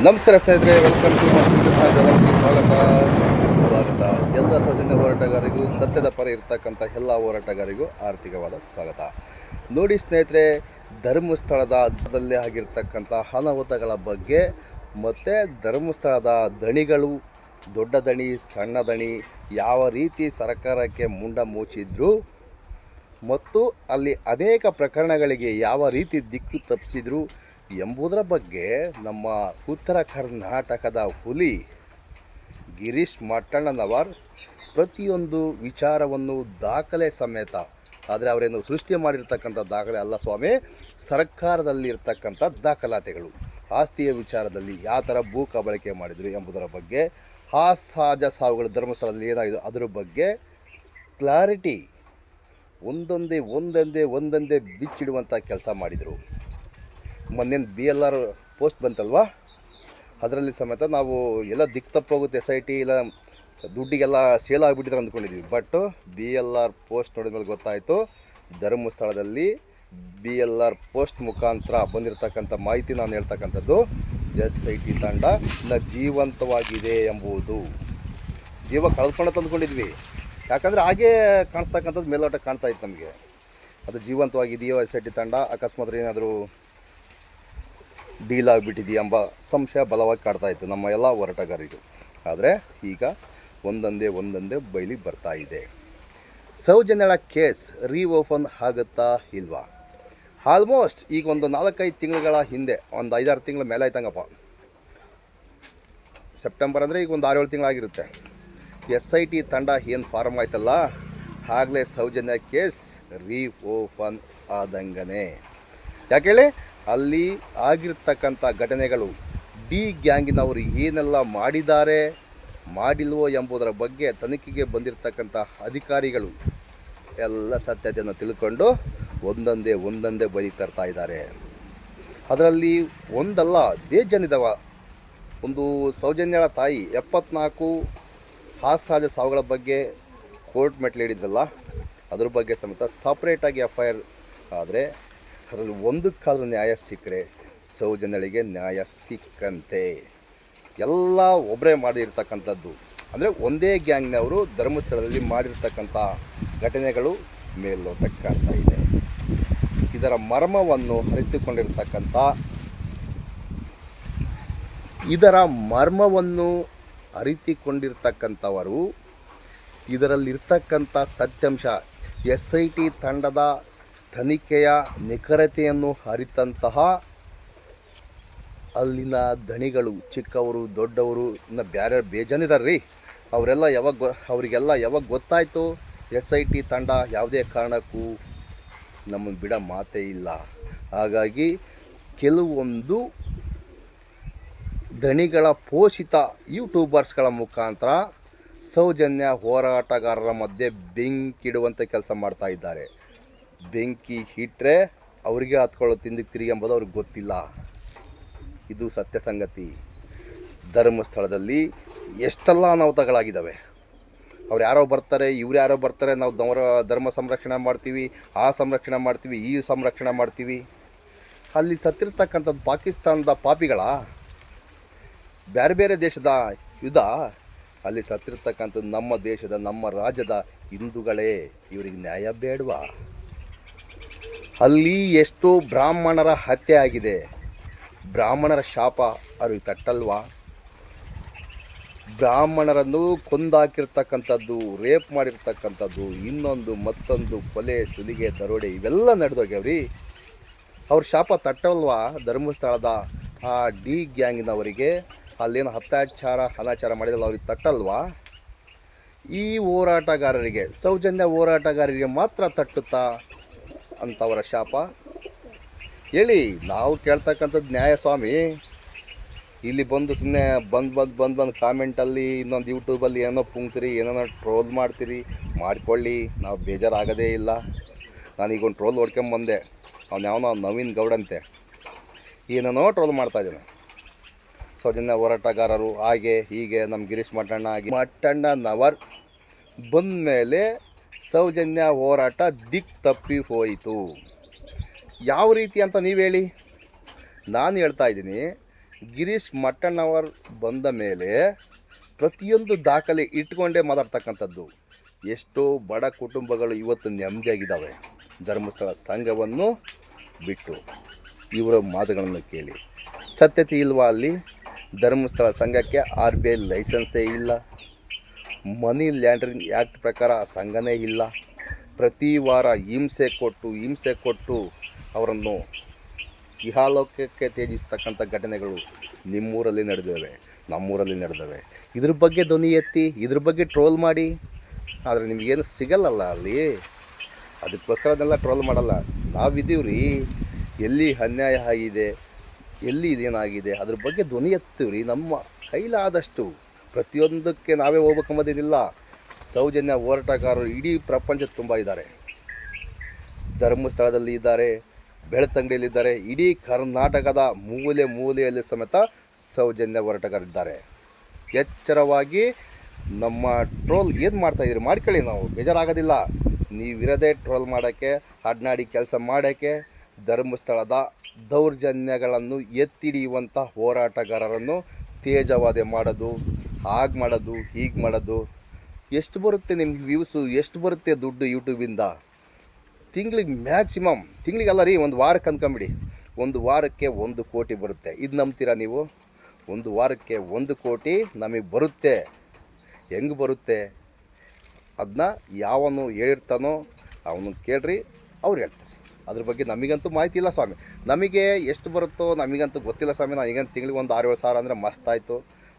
ನಮಸ್ಕಾರ ಸ್ನೇಹಿತರೆ, welcome to ಸ್ವಾಗತ. ಎಲ್ಲ ಸೌಜನ್ಯ ಹೋರಾಟಗಾರರಿಗೂ, ಸತ್ಯದ ಪರ ಇರ್ತಕ್ಕಂಥ ಎಲ್ಲ ಹೋರಾಟಗಾರರಿಗೂ ಆರ್ಥಿಕವಾದ ಸ್ವಾಗತ. ನೋಡಿ ಸ್ನೇಹಿತರೆ, ಧರ್ಮಸ್ಥಳದಲ್ಲಿ ಆಗಿರ್ತಕ್ಕಂಥ ಅನಾಹುತಗಳ ಬಗ್ಗೆ ಮತ್ತು ಧರ್ಮಸ್ಥಳದ ದಣಿಗಳು, ದೊಡ್ಡ ದಣಿ, ಸಣ್ಣ ದಣಿ ಯಾವ ರೀತಿ ಸರ್ಕಾರಕ್ಕೆ ಮುಂಡ ಮುಚ್ಚಿದ್ರು ಮತ್ತು ಅಲ್ಲಿ ಅನೇಕ ಪ್ರಕರಣಗಳಿಗೆ ಯಾವ ರೀತಿ ದಿಕ್ಕು ತಪ್ಪಿಸಿದ್ರು ಎಂಬುದರ ಬಗ್ಗೆ ನಮ್ಮ ಉತ್ತರ ಕರ್ನಾಟಕದ ಹುಲಿ ಗಿರೀಶ್ ಮಟ್ಟಣ್ಣನವರ್ ಪ್ರತಿಯೊಂದು ವಿಚಾರವನ್ನು ದಾಖಲೆ ಸಮೇತ, ಆದರೆ ಅವರೇನು ಸೃಷ್ಟಿ ಮಾಡಿರ್ತಕ್ಕಂಥ ದಾಖಲೆ ಅಲ್ಲ ಸ್ವಾಮಿ, ಸರ್ಕಾರದಲ್ಲಿರ್ತಕ್ಕಂಥ ದಾಖಲಾತಿಗಳು, ಆಸ್ತಿಯ ವಿಚಾರದಲ್ಲಿ ಯಾವ ಥರ ಭೂ ಕಬಳಿಕೆ ಮಾಡಿದರು ಎಂಬುದರ ಬಗ್ಗೆ, ಆ ಸಹಜ ಸಾವುಗಳು ಧರ್ಮಸ್ಥಳದಲ್ಲಿ ಏನಾಗಿದೆ ಅದರ ಬಗ್ಗೆ ಕ್ಲಾರಿಟಿ ಒಂದೊಂದೇ ಬಿಚ್ಚಿಡುವಂಥ ಕೆಲಸ ಮಾಡಿದರು. ಮೊನ್ನೆ BLR ಪೋಸ್ಟ್ ಬಂತಲ್ವಾ, ಅದರಲ್ಲಿ ಸಮೇತ ನಾವು ಎಲ್ಲ ದಿಕ್ಕು ತಪ್ಪೋಗುತ್ತೆ, SIT ಇಲ್ಲ ದುಡ್ಡಿಗೆಲ್ಲ ಸೇಲ್ ಆಗಿಬಿಟ್ಟಿದ್ರೆ ಅಂದ್ಕೊಂಡಿದ್ವಿ. ಬಟ್ BLR ಪೋಸ್ಟ್ ನೋಡಿದ ಮೇಲೆ ಗೊತ್ತಾಯಿತು, ಧರ್ಮಸ್ಥಳದಲ್ಲಿ BLR ಪೋಸ್ಟ್ ಮುಖಾಂತರ ಬಂದಿರತಕ್ಕಂಥ ಮಾಹಿತಿ ನಾನು ಹೇಳ್ತಕ್ಕಂಥದ್ದು, SIT ತಂಡ ಜೀವಂತವಾಗಿದೆ ಎಂಬುದು. ಜೀವ ಕಳ್ಕೊಂಡು ಅಂದ್ಕೊಂಡಿದ್ವಿ, ಯಾಕಂದರೆ ಹಾಗೇ ಕಾಣಿಸ್ತಕ್ಕಂಥದ್ದು ಮೇಲೋಟ ಕಾಣ್ತಾ ಇತ್ತು ನಮಗೆ. ಅದು ಜೀವಂತವಾಗಿದೆಯೋ SIT ತಂಡ, ಅಕಸ್ಮಾತ್ ಏನಾದರೂ ಡೀಲ್ ಆಗಿಬಿಟ್ಟಿದೆಯಾ ಎಂಬ ಸಂಶಯ ಬಲವಾಗಿ ಕಾಡ್ತಾ ಇತ್ತು ನಮ್ಮ ಎಲ್ಲ ಹೋರಾಟಗಾರರಿಗೂ. ಆದರೆ ಈಗ ಒಂದೊಂದೇ ಬಯಲಿಗೆ ಬರ್ತಾ ಇದೆ. ಸೌಜನ್ಯಳ ಕೇಸ್ ರೀಓಪನ್ ಆಗುತ್ತಾ ಇಲ್ವಾ? ಆಲ್ಮೋಸ್ಟ್ ಈಗ ಒಂದು 4-5 ತಿಂಗಳ ಹಿಂದೆ, ಒಂದು 5-6 ತಿಂಗಳ ಮೇಲೆ ಆಯ್ತಂಗಪ್ಪ, ಸೆಪ್ಟೆಂಬರ್ ಅಂದರೆ ಈಗ ಒಂದು 6-7 ತಿಂಗಳಾಗಿರುತ್ತೆ, SIT ತಂಡ ಏನು ಫಾರ್ಮ್ ಆಯ್ತಲ್ಲ, ಆಗಲೇ ಸೌಜನ್ಯ ಕೇಸ್ ರೀಓಪನ್ ಆದಂಗನೆ. ಯಾಕೆ ಹೇಳಿ, ಅಲ್ಲಿ ಆಗಿರ್ತಕ್ಕಂಥ ಘಟನೆಗಳು, ಡಿ ಗ್ಯಾಂಗಿನವರು ಏನೆಲ್ಲ ಮಾಡಿದ್ದಾರೆ ಮಾಡಿಲ್ವೋ ಎಂಬುದರ ಬಗ್ಗೆ ತನಿಖೆಗೆ ಬಂದಿರತಕ್ಕಂಥ ಅಧಿಕಾರಿಗಳು ಎಲ್ಲ ಸತ್ಯತೆಯನ್ನು ತಿಳ್ಕೊಂಡು ಒಂದೊಂದೇ ಬಲಿ ತರ್ತಾ ಇದ್ದಾರೆ. ಅದರಲ್ಲಿ ಒಂದಲ್ಲ ಬೇಜನಿದವ. ಒಂದು ಸೌಜನ್ಯಳ ತಾಯಿ 74 ಅಸಹಜ ಸಾವುಗಳ ಬಗ್ಗೆ ಕೋರ್ಟ್ ಮೆಟ್ಲು ಹಿಡಿದ್ರಲ್ಲ, ಅದ್ರ ಬಗ್ಗೆ ಸಮೇತ ಸಪ್ರೇಟಾಗಿ FIR ಆದರೆ ಅದರಲ್ಲಿ ಒಂದಕ್ಕಾದ್ರೂ ನ್ಯಾಯ ಸಿಕ್ಕರೆ ಸೌಜನ್ಯಳಿಗೆ ನ್ಯಾಯ ಸಿಕ್ಕಂತೆ. ಎಲ್ಲ ಒಬ್ಬರೇ ಮಾಡಿರ್ತಕ್ಕಂಥದ್ದು, ಅಂದರೆ ಒಂದೇ ಗ್ಯಾಂಗ್ನವರು ಧರ್ಮಸ್ಥಳದಲ್ಲಿ ಮಾಡಿರ್ತಕ್ಕಂಥ ಘಟನೆಗಳು ಮೇಲ್ನೋಟಕ್ಕೆ ಕಾಣ್ತಾ ಇದೆ. ಇದರ ಮರ್ಮವನ್ನು ಅರಿತುಕೊಂಡಿರ್ತಕ್ಕಂಥವರು, ಇದರಲ್ಲಿರ್ತಕ್ಕಂಥ ಸತ್ಯಾಂಶ, SIT ತಂಡದ ತನಿಖೆಯ ನಿಖರತೆಯನ್ನು ಅರಿತಂತಹ ಅಲ್ಲಿನ ದಣಿಗಳು, ಚಿಕ್ಕವರು ದೊಡ್ಡವರು, ಇನ್ನು ಬೇರೆ ಬೇಜಾನಿದ್ದಾರೆ ರೀ, ಅವರಿಗೆಲ್ಲ ಯಾವಾಗ ಗೊತ್ತಾಯಿತು SIT ತಂಡ ಯಾವುದೇ ಕಾರಣಕ್ಕೂ ನಮ್ಮನ್ನು ಬಿಡೋ ಮಾತೇ ಇಲ್ಲ. ಹಾಗಾಗಿ ಕೆಲವೊಂದು ದಣಿಗಳ ಪೋಷಿತ ಯೂಟ್ಯೂಬರ್ಸ್ಗಳ ಮುಖಾಂತರ ಸೌಜನ್ಯ ಹೋರಾಟಗಾರರ ಮಧ್ಯೆ ಬೆಂಕಿಡುವಂಥ ಕೆಲಸ ಮಾಡ್ತಾ ಇದ್ದಾರೆ. ಬೆಂಕಿ ಇಟ್ಟರೆ ಅವರಿಗೆ ಹತ್ಕೊಳ್ಳೋ ತಿಂದಿಗೆ ತಿರುಗಿ ಎಂಬುದು ಅವ್ರಿಗೆ ಗೊತ್ತಿಲ್ಲ. ಇದು ಸತ್ಯ ಸಂಗತಿ. ಧರ್ಮಸ್ಥಳದಲ್ಲಿ ಎಷ್ಟೆಲ್ಲ ಅನಾಹುತಗಳಾಗಿದ್ದಾವೆ. ಅವ್ರು ಯಾರೋ ಬರ್ತಾರೆ, ಇವ್ರು ಯಾರೋ ಬರ್ತಾರೆ, ನಾವು ಧರ್ಮ ಸಂರಕ್ಷಣೆ ಮಾಡ್ತೀವಿ, ಆ ಸಂರಕ್ಷಣೆ ಮಾಡ್ತೀವಿ, ಈ ಸಂರಕ್ಷಣೆ ಮಾಡ್ತೀವಿ. ಅಲ್ಲಿ ಸತ್ತಿರ್ತಕ್ಕಂಥದ್ದು ಪಾಕಿಸ್ತಾನದ ಪಾಪಿಗಳ, ಬೇರೆ ಬೇರೆ ದೇಶದ ಯುದ್ಧ, ಅಲ್ಲಿ ಸತ್ತಿರ್ತಕ್ಕಂಥದ್ದು ನಮ್ಮ ದೇಶದ, ನಮ್ಮ ರಾಜ್ಯದ ಹಿಂದೂಗಳೇ. ಇವರಿಗೆ ನ್ಯಾಯ ಬೇಡವಾ? ಅಲ್ಲಿ ಎಷ್ಟೋ ಬ್ರಾಹ್ಮಣರ ಹತ್ಯೆ ಆಗಿದೆ, ಬ್ರಾಹ್ಮಣರ ಶಾಪ ಅವ್ರಿಗೆ ತಟ್ಟಲ್ವಾ? ಬ್ರಾಹ್ಮಣರನ್ನು ಕೊಂದಾಕಿರ್ತಕ್ಕಂಥದ್ದು, ರೇಪ್ ಮಾಡಿರ್ತಕ್ಕಂಥದ್ದು, ಇನ್ನೊಂದು ಮತ್ತೊಂದು ಕೊಲೆ, ಸುಲಿಗೆ, ದರೋಡೆ ಇವೆಲ್ಲ ನಡೆದೋಗ್ಯಾವ್ರಿ. ಅವ್ರ ಶಾಪ ತಟ್ಟಲ್ವಾ? ಧರ್ಮಸ್ಥಳದ ಆ ಡಿ ಗ್ಯಾಂಗಿನವರಿಗೆ ಅಲ್ಲೇನು ಅನಾಚಾರ ಮಾಡಿದಲ್ಲ, ಅವ್ರಿಗೆ ತಟ್ಟಲ್ವಾ? ಈ ಹೋರಾಟಗಾರರಿಗೆ, ಸೌಜನ್ಯ ಹೋರಾಟಗಾರರಿಗೆ ಮಾತ್ರ ತಟ್ಟುತ್ತಾ ಅಂಥವರ ಶಾಪ? ಹೇಳಿ, ನಾವು ಕೇಳ್ತಕ್ಕಂಥದ್ದು ನ್ಯಾಯ ಸ್ವಾಮಿ. ಇಲ್ಲಿ ಬಂದು ಸುಮ್ಮನೆ ಬಂದು ಕಾಮೆಂಟಲ್ಲಿ, ಇನ್ನೊಂದು ಯೂಟ್ಯೂಬಲ್ಲಿ ಏನೋ ಪುಂಗ್ತೀರಿ, ಏನೋ ಟ್ರೋಲ್ ಮಾಡ್ತೀರಿ, ಮಾಡಿಕೊಳ್ಳಿ, ನಾವು ಬೇಜಾರಾಗೋದೇ ಇಲ್ಲ. ನಾನೀಗ ಒಂದು ಟ್ರೋಲ್ ಹೊಡ್ಕೊಂಬಂದೆ, ಯಾವನೋ ನವೀನ್ ಗೌಡಂತೆ ಏನೇನೋ ಟ್ರೋಲ್ ಮಾಡ್ತಾಯಿದ್ದಾನೆ. ಸೌಜನ್ಯ ಹೋರಾಟಗಾರರು ಹಾಗೆ ಹೀಗೆ, ನಮ್ಮ ಗಿರೀಶ್ ಮಟ್ಟಣ್ಣನವರ್ ಬಂದ ಮೇಲೆ ಸೌಜನ್ಯ ಹೋರಾಟ ದಿಕ್ಕು ತಪ್ಪಿ ಹೋಯಿತು. ಯಾವ ರೀತಿ ಅಂತ ನೀವು ಹೇಳಿ? ನಾನು ಹೇಳ್ತಾ ಇದ್ದೀನಿ, ಗಿರೀಶ್ ಮಟ್ಟಣ್ಣವರು ಬಂದ ಮೇಲೆ ಪ್ರತಿಯೊಂದು ದಾಖಲೆ ಇಟ್ಕೊಂಡೇ ಮಾತಾಡ್ತಕ್ಕಂಥದ್ದು. ಎಷ್ಟೋ ಬಡ ಕುಟುಂಬಗಳು ಇವತ್ತು ನೆಮ್ಮದಿಯಾಗಿದ್ದಾವೆ ಧರ್ಮಸ್ಥಳ ಸಂಘವನ್ನು ಬಿಟ್ಟು. ಇವರ ಮಾತುಗಳನ್ನು ಕೇಳಿ. ಸತ್ಯತೆ ಇಲ್ವಾ ಅಲ್ಲಿ? ಧರ್ಮಸ್ಥಳ ಸಂಘಕ್ಕೆ RBI ಲೈಸೆನ್ಸೇ ಇಲ್ಲ, ಮನಿ ಲ್ಯಾಂಡ್ರಿಂಗ್ ಆ್ಯಕ್ಟ್ ಪ್ರಕಾರ ಸಂಘನೇ ಇಲ್ಲ. ಪ್ರತಿ ವಾರ ಹಿಂಸೆ ಕೊಟ್ಟು ಅವರನ್ನು ಇಹಾಲೋಕಕ್ಕೆ ತ್ಯಜಿಸ್ತಕ್ಕಂಥ ಘಟನೆಗಳು ನಿಮ್ಮೂರಲ್ಲಿ ನಡೆದಿವೆ, ನಮ್ಮೂರಲ್ಲಿ ನಡೆದವೆ. ಇದ್ರ ಬಗ್ಗೆ ಧ್ವನಿ ಎತ್ತಿ, ಇದ್ರ ಬಗ್ಗೆ ಟ್ರೋಲ್ ಮಾಡಿ. ಆದರೆ ನಿಮಗೇನು ಸಿಗಲ್ಲಲ್ಲ ಅಲ್ಲಿ. ಅದಕ್ಕೋಸ್ಕರ ಅದನ್ನೆಲ್ಲ ಟ್ರೋಲ್ ಮಾಡಲ್ಲ. ನಾವಿದ್ದೀವಿ ರೀ, ಎಲ್ಲಿ ಅನ್ಯಾಯ ಆಗಿದೆ, ಎಲ್ಲಿ ಇದೇನಾಗಿದೆ ಅದ್ರ ಬಗ್ಗೆ ಧ್ವನಿ ಎತ್ತೀವಿ ರೀ. ನಮ್ಮ ಕೈಲಾದಷ್ಟು ಪ್ರತಿಯೊಂದಕ್ಕೆ ನಾವೇ ಹೋಗ್ಬೇಕಂಬೋದಿಲ್ಲ. ಸೌಜನ್ಯ ಹೋರಾಟಗಾರರು ಇಡೀ ಪ್ರಪಂಚದ ತುಂಬ ಇದ್ದಾರೆ. ಧರ್ಮಸ್ಥಳದಲ್ಲಿ ಇದ್ದಾರೆ, ಬೆಳ್ತಂಗಡಿಯಲ್ಲಿದ್ದಾರೆ, ಇಡೀ ಕರ್ನಾಟಕದ ಮೂಲೆಯಲ್ಲಿ ಸಮೇತ ಸೌಜನ್ಯ ಹೋರಾಟಗಾರರಿದ್ದಾರೆ. ಎಚ್ಚರವಾಗಿ ನಮ್ಮ ಟ್ರೋಲ್ ಏನು ಮಾಡ್ತಾಯಿದ್ದೀರಿ ಮಾಡ್ಕೊಳ್ಳಿ, ನಾವು ಬೇಜಾರಾಗೋದಿಲ್ಲ. ನೀವಿರದೇ ಟ್ರೋಲ್ ಮಾಡೋಕ್ಕೆ, ಅಡ್ನಾಡಿ ಕೆಲಸ ಮಾಡೋಕ್ಕೆ, ಧರ್ಮಸ್ಥಳದ ದೌರ್ಜನ್ಯಗಳನ್ನು ಎತ್ತಿಡಿಯುವಂಥ ಹೋರಾಟಗಾರರನ್ನು ತೇಜವಾದೆ ಮಾಡೋದು, ಹಾಗೆ ಮಾಡೋದು, ಹೀಗೆ ಮಾಡೋದು. ಎಷ್ಟು ಬರುತ್ತೆ ನಿಮ್ಗೆ ವ್ಯೂಸು, ಎಷ್ಟು ಬರುತ್ತೆ ದುಡ್ಡು ಯೂಟ್ಯೂಬಿಂದ? ತಿಂಗಳಿಗೆ ಮ್ಯಾಕ್ಸಿಮಮ್, ತಿಂಗಳಿಗಲ್ಲ ರೀ, ಒಂದು ವಾರಕ್ಕೆ ಅಂದ್ಕೊಂಬಿಡಿ, ಒಂದು ವಾರಕ್ಕೆ 1 ಕೋಟಿ ಬರುತ್ತೆ. ಇದು ನಂಬ್ತೀರಾ ನೀವು? 1 ವಾರಕ್ಕೆ 1 ಕೋಟಿ ನಮಗೆ ಬರುತ್ತೆ. ಹೆಂಗೆ ಬರುತ್ತೆ ಅದನ್ನ ಯಾವನು ಹೇಳಿರ್ತಾನೋ ಅವನು ಕೇಳ್ರಿ, ಅವ್ರು ಹೇಳ್ತಾರೆ. ಅದ್ರ ಬಗ್ಗೆ ನಮಗಂತೂ ಮಾಹಿತಿ ಇಲ್ಲ ಸ್ವಾಮಿ. ನಮಗೆ ಎಷ್ಟು ಬರುತ್ತೋ ನಮಗಂತೂ ಗೊತ್ತಿಲ್ಲ ಸ್ವಾಮಿ. ನನಗಂತೂ ತಿಂಗಳಿಗೆ ಒಂದು 6-7 ಸಾವಿರ ಅಂದರೆ ಮಸ್ತಾಯಿತು.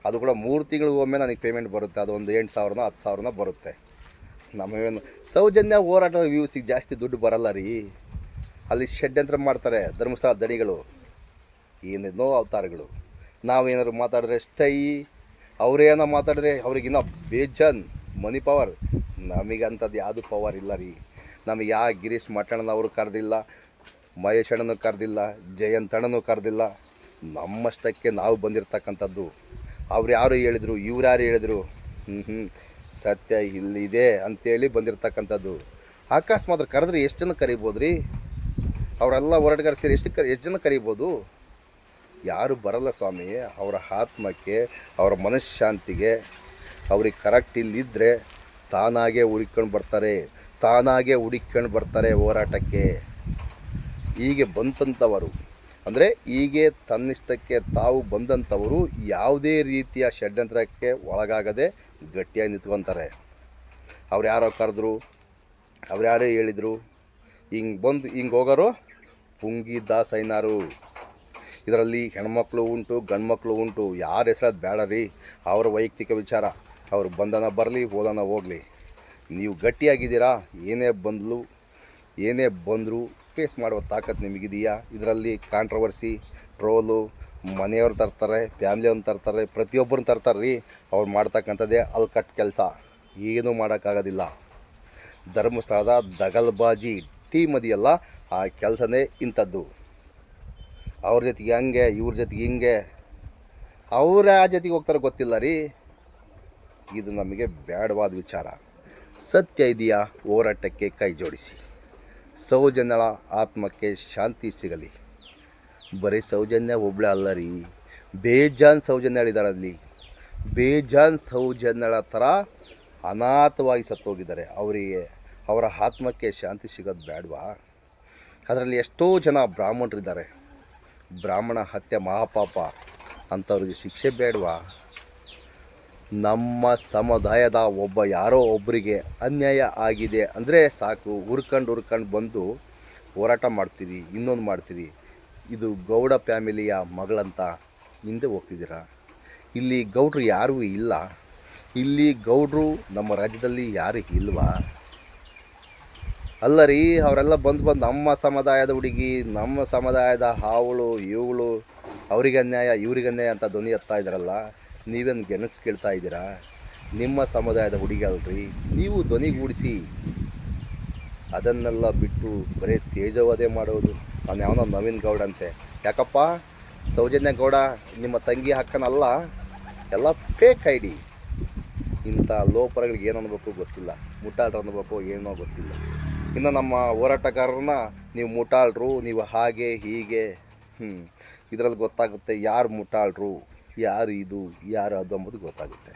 ಅದು ಕೂಡ 3 ತಿಂಗಳಿಗೆ ಒಮ್ಮೆ ನನಗೆ ಪೇಮೆಂಟ್ ಬರುತ್ತೆ. ಅದು ಒಂದು 8,000 10,000 ಬರುತ್ತೆ. ನಮಗೇನು ಸೌಜನ್ಯ ಹೋರಾಟದ ವ್ಯೂಸಿಗೆ ಜಾಸ್ತಿ ದುಡ್ಡು ಬರಲ್ಲ ರೀ. ಅಲ್ಲಿ ಷಡ್ಯಂತ್ರ ಮಾಡ್ತಾರೆ ಧರ್ಮಸ್ಥಳ ದಣಿಗಳು, ಏನೇನೋ ಅವತಾರಗಳು. ನಾವೇನಾದ್ರು ಮಾತಾಡಿದ್ರೆ ಸ್ಟೈ, ಅವರೇನೋ ಮಾತಾಡಿದ್ರೆ ಅವ್ರಿಗಿನ್ನೂ ಬೇಜಾನ್ ಮನಿ ಪವರ್. ನಮಗಂಥದ್ದು ಯಾವುದು ಪವರ್ ಇಲ್ಲ ರೀ. ನಮಗೆ ಯಾವ ಗಿರೀಶ್ ಮಟ್ಟಣ್ಣನವರು ಕರೆದಿಲ್ಲ, ಮಹೇಶ್ ಅಣ್ಣನೂ ಕರೆದಿಲ್ಲ, ಜಯಂತ್ ಅಣ್ಣನೂ ಕರೆದಿಲ್ಲ. ನಮ್ಮಷ್ಟಕ್ಕೆ ನಾವು ಬಂದಿರತಕ್ಕಂಥದ್ದು. ಅವ್ರು ಯಾರು ಹೇಳಿದರು, ಇವ್ರು ಯಾರು ಹೇಳಿದರು, ಸತ್ಯ ಇಲ್ಲಿದೆ ಅಂಥೇಳಿ ಬಂದಿರತಕ್ಕಂಥದ್ದು. ಅಕಸ್ಮಾತ್ ಕರೆದ್ರೆ ಎಷ್ಟು ಜನ ಕರಿಬೋದು ರೀ? ಅವರೆಲ್ಲ ಹೋರಾಟಗಾರ ಸೇರಿ ಎಷ್ಟು ಜನ ಕರಿಬೋದು? ಯಾರು ಬರಲ್ಲ ಸ್ವಾಮಿ. ಅವರ ಆತ್ಮಕ್ಕೆ, ಅವರ ಮನಃಶಾಂತಿಗೆ, ಅವ್ರಿಗೆ ಕರೆಕ್ಟ್ ಇಲ್ಲಿದ್ದರೆ ತಾನಾಗೇ ಹುಡುಕೊಂಡು ಬರ್ತಾರೆ ಹೋರಾಟಕ್ಕೆ. ಹೀಗೆ ಬಂದಂಥವರು ಅಂದರೆ ಹೀಗೆ ತನ್ನಿಷ್ಟಕ್ಕೆ ತಾವು ಬಂದಂಥವರು ಯಾವುದೇ ರೀತಿಯ ಷಡ್ಯಂತ್ರಕ್ಕೆ ಒಳಗಾಗದೆ ಗಟ್ಟಿಯಾಗಿ ನಿಂತ್ಕೊತಾರೆ. ಅವ್ರು ಯಾರೋ ಕರೆದ್ರು, ಅವ್ರು ಯಾರೇ ಹೇಳಿದರು, ಹಿಂಗೆ ಹೋಗೋರು ಪುಂಗಿ ದಾಸಯ್ಯನವರು. ಇದರಲ್ಲಿ ಹೆಣ್ಮಕ್ಳು ಉಂಟು, ಗಂಡ್ಮಕ್ಳು ಉಂಟು. ಯಾರ ಹೆಸರದು ಬೇಡ ರೀ, ಅವರ ವೈಯಕ್ತಿಕ ವಿಚಾರ. ಅವರು ಬಂಧನ ಬರಲಿ, ಹೋದನ ಹೋಗಲಿ. ನೀವು ಗಟ್ಟಿಯಾಗಿದ್ದೀರಾ, ಏನೇ ಬಂದರೂ ಫೇಸ್ ಮಾಡುವ ತಾಕತ್ತು ನಿಮಗಿದೆಯಾ? ಇದರಲ್ಲಿ ಕಾಂಟ್ರವರ್ಸಿ, ಟ್ರೋಲು, ಮನೆಯವ್ರು ತರ್ತಾರೆ, ಫ್ಯಾಮ್ಲಿಯವ್ರನ್ನ ತರ್ತಾರೆ, ಪ್ರತಿಯೊಬ್ಬರನ್ನ ತರ್ತಾರೆ ರೀ. ಅವ್ರು ಮಾಡ್ತಕ್ಕಂಥದ್ದೇ ಅಲ್ಕಟ್ ಕೆಲಸ. ಏನೂ ಮಾಡೋಕ್ಕಾಗೋದಿಲ್ಲ. ಧರ್ಮಸ್ಥಳದ ದಗಲ್ಬಾಜಿ ಟೀಮ್ ಅದೆಯಲ್ಲ, ಆ ಕೆಲಸನೇ ಇಂಥದ್ದು. ಅವ್ರ ಜೊತೆಗೆ ಹಂಗೆ, ಇವ್ರ ಜೊತೆಗೆ ಹಿಂಗೆ, ಅವ್ರ ಆ ಜೊತೆಗೆ ಹೋಗ್ತಾರೆ ಗೊತ್ತಿಲ್ಲ ರೀ. ಇದು ನಮಗೆ ಬೇಡವಾದ ವಿಚಾರ. ಸತ್ಯ ಇದೆಯಾ? ಹೋರಾಟಕ್ಕೆ ಕೈ ಜೋಡಿಸಿ. ಸೌಜನ್ಯಳ ಆತ್ಮಕ್ಕೆ ಶಾಂತಿ ಸಿಗಲಿ. ಬರೀ ಸೌಜನ್ಯ ಒಬ್ಬಳೇ ಅಲ್ಲ ರೀ, ಬೇಜಾನ್ ಸೌಜನ್ಯಗಳಿದ್ದಾರೆ ಅಲ್ಲಿ. ಬೇಜಾನ್ ಸೌಜನ್ಯಳ ಥರ ಅನಾಥವಾಗಿ ಸತ್ತೋಗಿದ್ದಾರೆ. ಅವರ ಆತ್ಮಕ್ಕೆ ಶಾಂತಿ ಸಿಗೋದು ಬೇಡವಾ? ಅದರಲ್ಲಿ ಎಷ್ಟೋ ಜನ ಬ್ರಾಹ್ಮಣರಿದ್ದಾರೆ. ಬ್ರಾಹ್ಮಣ ಹತ್ಯೆ ಮಹಾಪಾಪ, ಅಂಥವ್ರಿಗೆ ಶಿಕ್ಷೆ ಬೇಡವಾ? ನಮ್ಮ ಸಮುದಾಯದ ಯಾರೋ ಒಬ್ಬರಿಗೆ ಅನ್ಯಾಯ ಆಗಿದೆ ಅಂದರೆ ಸಾಕು, ಹುರ್ಕೊಂಡು ಬಂದು ಹೋರಾಟ ಮಾಡ್ತೀರಿ, ಇನ್ನೊಂದು ಮಾಡ್ತೀರಿ. ಇದು ಗೌಡ ಫ್ಯಾಮಿಲಿಯ ಮಗಳಂತ ಹಿಂದೆ ಹೋಗ್ತಿದ್ದೀರಾ. ಇಲ್ಲಿ ಗೌಡ್ರು ಯಾರೂ ಇಲ್ಲ. ಇಲ್ಲಿ ಗೌಡ್ರು ನಮ್ಮ ರಾಜ್ಯದಲ್ಲಿ ಯಾರು ಇಲ್ವಾ? ಅಲ್ಲ ರೀ, ಅವರೆಲ್ಲ ಬಂದು ನಮ್ಮ ಸಮುದಾಯದ ಹುಡುಗಿ, ನಮ್ಮ ಸಮುದಾಯದ ಅವಳು ಇವಳು, ಅವ್ರಿಗೆ ಅನ್ಯಾಯ ಇವ್ರಿಗೆ ಅನ್ಯಾಯ ಅಂತ ಧ್ವನಿ ಎತ್ತಾ ಇದ್ದಾರಲ್ಲ. ನೀವೇನು ಗೆಣಸು ಕೇಳ್ತಾ ಇದ್ದೀರಾ? ನಿಮ್ಮ ಸಮುದಾಯದ ಹುಡುಗಿ ಅಲ್ರಿ, ನೀವು ಧ್ವನಿಗೂಡಿಸಿ. ಅದನ್ನೆಲ್ಲ ಬಿಟ್ಟು ಬರೀ ತೇಜವಧೆ ಮಾಡೋದು. ನಾನು ಯಾವನೋ ನವೀನ್ ಗೌಡ ಅಂತೆ. ಯಾಕಪ್ಪ? ಸೌಜನ್ಯ ಗೌಡ ನಿಮ್ಮ ತಂಗಿ ಅಕ್ಕನಲ್ಲ, ಎಲ್ಲ ಫೇಕ್ ಐಡಿ. ಇಂಥ ಲೋಪರಗಳಿಗೆ ಏನು ಅನ್ಬೇಕು ಗೊತ್ತಿಲ್ಲ, ಮುಟ್ಟಾಳ್ರು ಅನ್ಬೇಕು ಏನೋ ಗೊತ್ತಿಲ್ಲ. ಇನ್ನು ನಮ್ಮ ಹೋರಾಟಗಾರರನ್ನ ನೀವು ಮುಟ್ಟಾಳ್ರು, ನೀವು ಹಾಗೆ ಹೀಗೆ. ಇದರಲ್ಲಿ ಗೊತ್ತಾಗುತ್ತೆ ಯಾರು ಮುಟ್ಟಾಳರು, ಯಾರು ಇದು, ಯಾರು ಅದು ಅಂಬುದು ಗೊತ್ತಾಗುತ್ತೆ.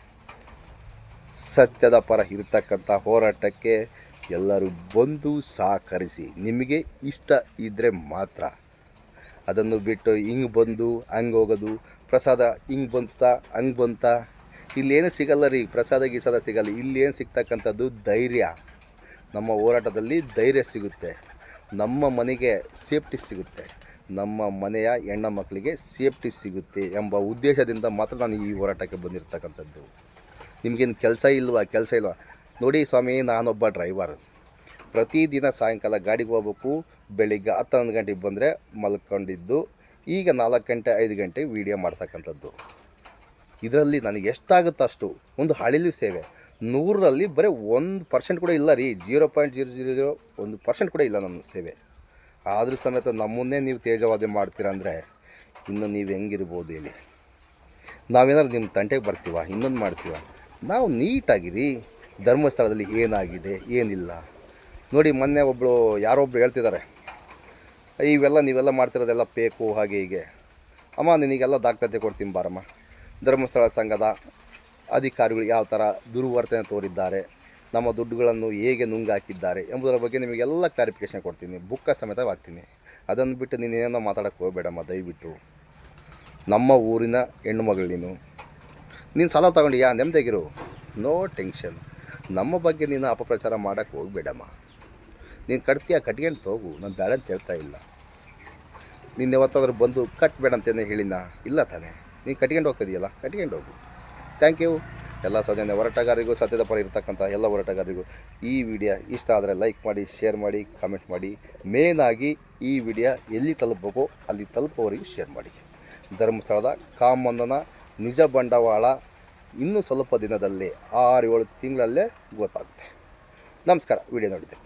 ಸತ್ಯದ ಪರ ಇರತಕ್ಕಂಥ ಹೋರಾಟಕ್ಕೆ ಎಲ್ಲರೂ ಬಂದು ಸಹಕರಿಸಿ. ನಿಮಗೆ ಇಷ್ಟ ಇದ್ದರೆ ಮಾತ್ರ. ಅದನ್ನು ಬಿಟ್ಟು ಹಿಂಗೆ ಬಂದು ಹಂಗೆ ಹೋಗೋದು, ಪ್ರಸಾದ ಹಿಂಗೆ ಬಂತ ಹಂಗೆ ಬಂತ, ಇಲ್ಲೇನು ಸಿಗಲ್ಲ ರೀ. ಪ್ರಸಾದ ಗೀಸಾದ ಸಿಗಲ್ಲ. ಇಲ್ಲೇನು ಸಿಗ್ತಕ್ಕಂಥದ್ದು ಧೈರ್ಯ. ನಮ್ಮ ಹೋರಾಟದಲ್ಲಿ ಧೈರ್ಯ ಸಿಗುತ್ತೆ, ನಮ್ಮ ಮನೆಗೆ ಸೇಫ್ಟಿ ಸಿಗುತ್ತೆ, ನಮ್ಮ ಮನೆಯ ಹೆಣ್ಣು ಮಕ್ಕಳಿಗೆ ಸೇಫ್ಟಿ ಸಿಗುತ್ತೆ ಎಂಬ ಉದ್ದೇಶದಿಂದ ಮಾತ್ರ ನಾನು ಈ ಹೋರಾಟಕ್ಕೆ ಬಂದಿರತಕ್ಕಂಥದ್ದು. ನಿಮಗೇನು ಕೆಲಸ ಇಲ್ವಾ? ನೋಡಿ ಸ್ವಾಮಿ, ನಾನೊಬ್ಬ ಡ್ರೈವರ್. ಪ್ರತಿದಿನ ಸಾಯಂಕಾಲ ಗಾಡಿಗೆ ಹೋಗ್ಬೇಕು. ಬೆಳಿಗ್ಗೆ 10-11 ಗಂಟೆಗೆ ಬಂದರೆ ಮಲ್ಕೊಂಡಿದ್ದು, ಈಗ 4 ಗಂಟೆ 5 ಗಂಟೆಗೆ ವೀಡಿಯೋ ಮಾಡ್ತಕ್ಕಂಥದ್ದು. ಇದರಲ್ಲಿ ನನಗೆ ಎಷ್ಟಾಗುತ್ತೋ ಅಷ್ಟು. ಒಂದು ಹಳಿಲು ಸೇವೆ 100ರಲ್ಲಿ ಬರೀ 1% ಕೂಡ ಇಲ್ಲ ರೀ. 0.001% ಕೂಡ ಇಲ್ಲ ನನ್ನ ಸೇವೆ. ಆದರೂ ಸಮೇತ ನಮ್ಮನ್ನೇ ನೀವು ತೇಜವಾದ ಮಾಡ್ತೀರಂದರೆ ಇನ್ನು ನೀವು ಹೆಂಗಿರ್ಬೋದು ಹೇಳಿ? ನಾವೇನಾದ್ರು ನಿಮ್ಮ ತಂಟೆಗೆ ಬರ್ತೀವ, ಇನ್ನೊಂದು ಮಾಡ್ತೀವ? ನಾವು ನೀಟಾಗಿರಿ. ಧರ್ಮಸ್ಥಳದಲ್ಲಿ ಏನಾಗಿದೆ ಏನಿಲ್ಲ ನೋಡಿ. ಮೊನ್ನೆ ಯಾರೊಬ್ಬರು ಹೇಳ್ತಿದ್ದಾರೆ, ನೀವೆಲ್ಲ ಮಾಡ್ತಿರೋದೆಲ್ಲ ಬೇಕು ಹಾಗೆ ಹೀಗೆ. ಅಮ್ಮ, ನಿನಗೆಲ್ಲ ದಾಖಲಾತಿ ಕೊಡ್ತೀನಿ ಬಾರಮ್ಮ. ಧರ್ಮಸ್ಥಳ ಸಂಘದ ಅಧಿಕಾರಿಗಳು ಯಾವ ಥರ ದುರ್ವರ್ತನೆ ತೋರಿದ್ದಾರೆ, ನಮ್ಮ ದುಡ್ಡುಗಳನ್ನು ಹೇಗೆ ನುಂಗಾಕಿದ್ದಾರೆ ಎಂಬುದರ ಬಗ್ಗೆ ನಿಮಗೆಲ್ಲ ಕ್ಲಾರಿಫಿಕೇಷನ್ ಕೊಡ್ತೀನಿ, ಬುಕ್ಕ ಸಮೇತವಾಗ್ತೀನಿ. ಅದನ್ನು ಬಿಟ್ಟು ನೀನೇನೋ ಮಾತಾಡೋಕ್ಕೆ ಹೋಗಬೇಡಮ್ಮ ದಯವಿಟ್ಟು. ನಮ್ಮ ಊರಿನ ಹೆಣ್ಣು ಮಗಳು ನೀನು ಸಾಲ ತಗೊಂಡಿಯಾ, ನೆಮ್ಮದಿಯಾಗಿರು, ನೋ ಟೆನ್ಷನ್. ನಮ್ಮ ಬಗ್ಗೆ ನೀನು ಅಪಪ್ರಚಾರ ಮಾಡೋಕ್ಕೆ ಹೋಗಬೇಡಮ್ಮ. ನೀನು ಕಟ್ಕೊಂಡು ಹೋಗು, ನಾನು ಬೇಡ ಅಂತ ಹೇಳ್ತಾ ಇಲ್ಲ. ನೀನು ಯಾವತ್ತಾದ್ರೂ ಬಂದು ಕಟ್ಟಬೇಡ ಅಂತೇನೆ ಹೇಳಿನ? ಇಲ್ಲ ತಾನೇ. ನೀನು ಕಟ್ಕೊಂಡು ಹೋಗ್ತಿದೆಯಲ್ಲ, ಕಟ್ಕೊಂಡು ಹೋಗು. Thank you. ಎಲ್ಲ ಸೌಜನ್ಯ ಹೋರಾಟಗಾರರಿಗೂ, ಸತ್ಯದ ಪರ ಇರತಕ್ಕಂಥ ಎಲ್ಲ ಹೋರಾಟಗಾರರಿಗೂ ಈ ವಿಡಿಯೋ ಇಷ್ಟ ಆದರೆ ಲೈಕ್ ಮಾಡಿ, ಶೇರ್ ಮಾಡಿ, ಕಾಮೆಂಟ್ ಮಾಡಿ. ಮೇನಾಗಿ ಈ ವಿಡಿಯೋ ಎಲ್ಲಿ ತಲುಪಬೇಕೋ ಅಲ್ಲಿ ತಲುಪೋವರೆಗೆ ಶೇರ್ ಮಾಡಿ. ಧರ್ಮಸ್ಥಳದ ಕಾಮಣ್ಣನ ನಿಜ ಬಂಡವಾಳ ಇನ್ನೂ ಸ್ವಲ್ಪ ದಿನದಲ್ಲೇ 6-7 ತಿಂಗಳಲ್ಲೇ ಗೊತ್ತಾಗುತ್ತೆ. ನಮಸ್ಕಾರ. ವಿಡಿಯೋ ನೋಡಿದೆ.